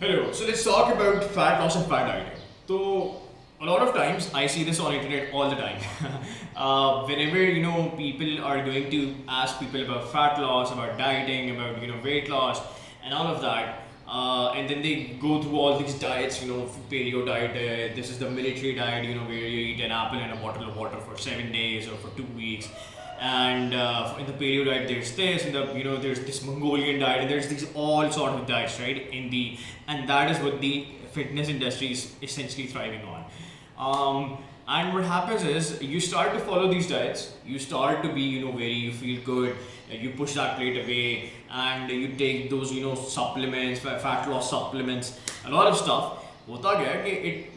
Hello. So let's talk about fat loss and fat dieting. So a lot of times I see this on internet all the time. Whenever people are going to ask people about fat loss, about dieting, about weight loss, and all of that, and then they go through all these diets. Paleo diet. This is the military diet. Where you eat an apple and a bottle of water for 7 days or for 2 weeks. And in the paleo diet there's this, and there's this Mongolian diet, and there's these all sort of diets, right? And that is what the fitness industry is essentially thriving on. And what happens is you start to follow these diets, you start to be very, you feel good, you push that plate away, and you take those supplements, fat loss supplements, a lot of stuff. Hota kya hai कि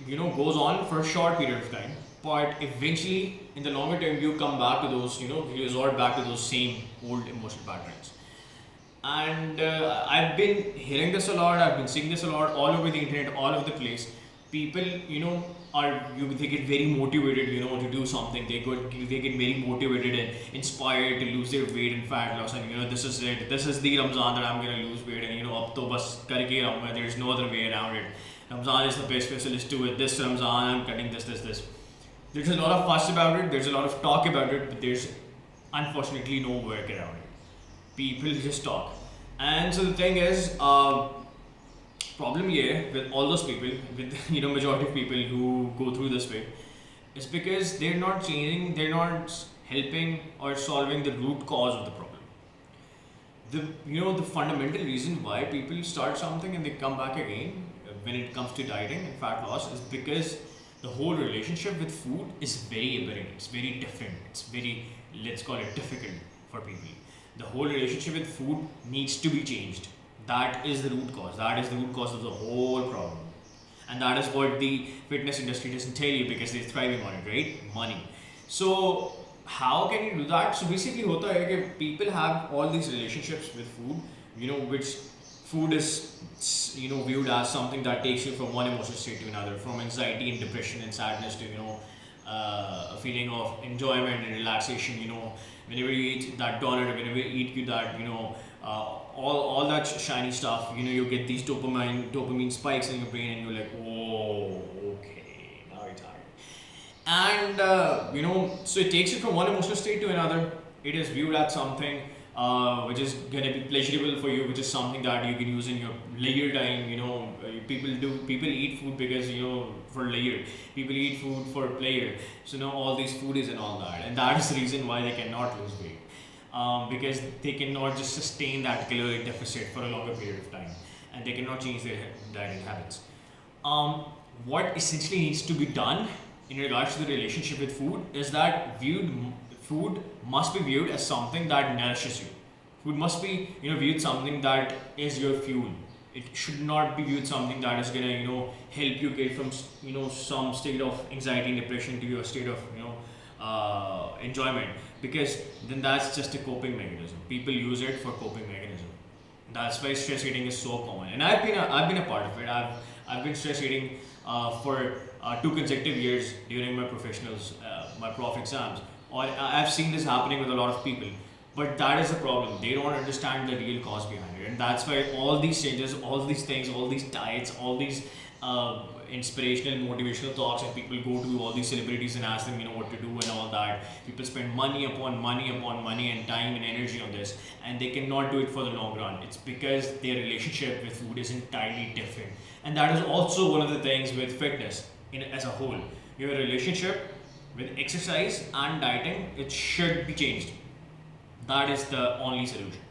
it goes on for a short period of time, but eventually in the longer term you come back to those, you resort back to those same old emotional patterns. And I've been hearing this a lot, I've been seeing this a lot all over the internet, all over the place. People they get very motivated to do something. They get very motivated and inspired to lose their weight and fat loss, and this is it, this is the Ramzan that I'm going to lose weight, and ab to bas karke rahunga, there's no other way around it. Ramzan is the best festival, let's do it. This Ramzan I'm cutting this. There's a lot of fuss about it, there's a lot of talk about it, but there's unfortunately no work around it. People just talk. And so the thing is, problem here with all those people, with majority of people who go through this way, is because they're not changing, they're not helping or solving the root cause of the problem. The fundamental reason why people start something and they come back again when it comes to dieting and fat loss is because the whole relationship with food is very aberrant, it's very different, it's very, let's call it, difficult for people. The whole relationship with food needs to be changed. That is the root cause. That is the root cause of the whole problem. And that is what the fitness industry doesn't tell you, because they're thriving on it, right? Money. So how can you do that? So basically hota hai कि people have all these relationships with food, which food is viewed as something that takes you from one emotional state to another, from anxiety and depression and sadness to a feeling of enjoyment and relaxation. Whenever you eat that donut, or whenever you eat that all that shiny stuff, you get these dopamine spikes in your brain, and you're like, oh, okay, now you're tired. And so it takes you from one emotional state to another. It is viewed as something which is gonna be pleasurable for you, which is something that you can use in your leisure time. People eat food because for leisure. People eat food for pleasure. So now all these foodies and all that, and that is the reason why they cannot lose weight. Because they cannot just sustain that caloric deficit for a longer period of time, and they cannot change their dieting habits. What essentially needs to be done in regards to the relationship with food is that food must be viewed as something that nourishes you. Food must be viewed something that is your fuel. It should not be viewed something that is gonna help you get from some state of anxiety and depression to a state of enjoyment, because then that's just a coping mechanism. People use it for coping mechanism. That's why stress eating is so common, and I've been a part of it. I've been stress eating for 2 consecutive years during my my prof exams. Or I've seen this happening with a lot of people, but that is the problem. They don't understand the real cause behind it, and that's why all these changes, all these things, all these diets, all these inspirational, motivational talks, and people go to all these celebrities and ask them, what to do and all that. People spend money upon money upon money and time and energy on this, and they cannot do it for the long run. It's because their relationship with food is entirely different, and that is also one of the things with fitness as a whole. Your relationship with exercise and dieting, it should be changed. That is the only solution.